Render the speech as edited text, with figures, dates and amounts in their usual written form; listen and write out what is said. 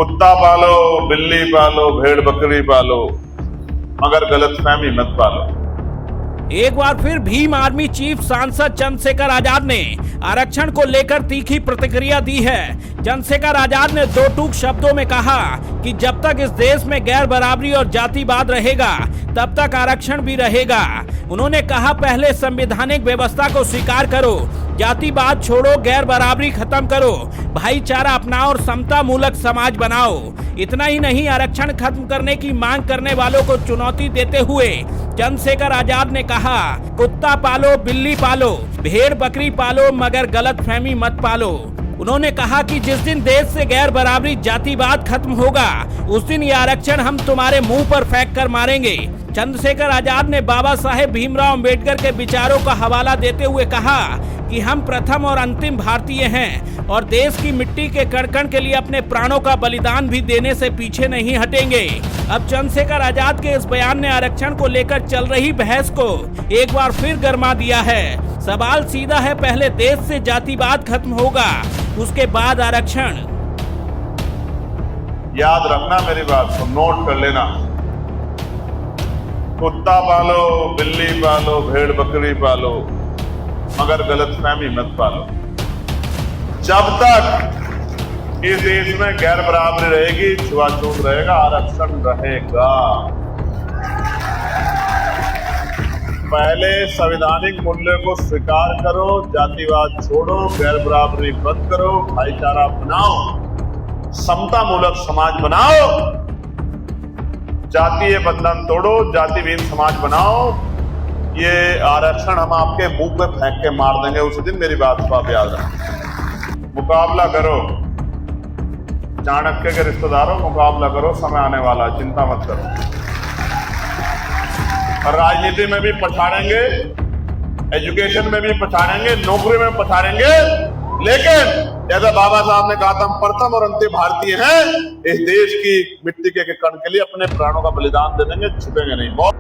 कुत्ता पालो, बिल्ली पालो, भेड़ बकरी पालो, मगर गलतफहमी मत पालो। एक बार फिर भीम आर्मी चीफ सांसद चंद्रशेखर आजाद ने आरक्षण को लेकर तीखी प्रतिक्रिया दी है। चंद्रशेखर आजाद ने दो टूक शब्दों में कहा कि जब तक इस देश में गैर बराबरी और जातिवाद रहेगा तब तक आरक्षण भी रहेगा। उन्होंने कहा, पहले संवैधानिक व्यवस्था को स्वीकार करो, जातिवाद छोड़ो, गैर बराबरी खत्म करो, भाईचारा अपनाओ और समता मूलक समाज बनाओ। इतना ही नहीं, आरक्षण खत्म करने की मांग करने वालों को चुनौती देते हुए चंद्रशेखर आजाद ने कहा, कुत्ता पालो, बिल्ली पालो, भेड़ बकरी पालो, मगर गलतफहमी मत पालो। उन्होंने कहा कि जिस दिन देश से गैर बराबरी जातिवाद खत्म होगा उस दिन ये आरक्षण हम तुम्हारे मुंह पर फेंक कर मारेंगे। चंद्रशेखर आजाद ने बाबा साहेब भीमराव अंबेडकर के विचारों का हवाला देते हुए कहा कि हम प्रथम और अंतिम भारतीय हैं और देश की मिट्टी के कण कण के लिए अपने प्राणों का बलिदान भी देने से पीछे नहीं हटेंगे। अब चंद्रशेखर आजाद के इस बयान ने आरक्षण को लेकर चल रही बहस को एक बार फिर गर्मा दिया है। सवाल सीधा है, पहले देश से जातिवाद खत्म होगा, उसके बाद आरक्षण। याद रखना मेरी बात को, नोट कर लेना। कुत्ता पालो, बिल्ली पालो, भेड़ बकरी पालो, मगर गलतफहमी मत पालो। जब तक इस देश में गैर बराबरी रहेगी, छुआछूत रहेगा, आरक्षण रहेगा। पहले संवैधानिक मूल्य को स्वीकार करो, जातिवाद छोड़ो, गैर बराबरी बंद करो, भाईचारा बनाओ, समता मूलक समाज बनाओ, जातीय बंधन तोड़ो, जातिहीन समाज बनाओ। ये आरक्षण हम आपके मुंह पे फेंक के मार देंगे उस दिन, मेरी बात को आप याद रखो। मुकाबला करो, चाणक्य के रिश्तेदारों, मुकाबला करो, समय आने वाला, चिंता मत करो। और राजनीति में भी पछाड़ेंगे, एजुकेशन में भी पछाड़ेंगे, नौकरी में पछाड़ेंगे, लेकिन जैसा बाबा साहब ने कहा था, हम प्रथम और अंतिम भारतीय हैं, इस देश की मिट्टी के कण के लिए अपने प्राणों का बलिदान दे देंगे, छुपेंगे नहीं। बहुत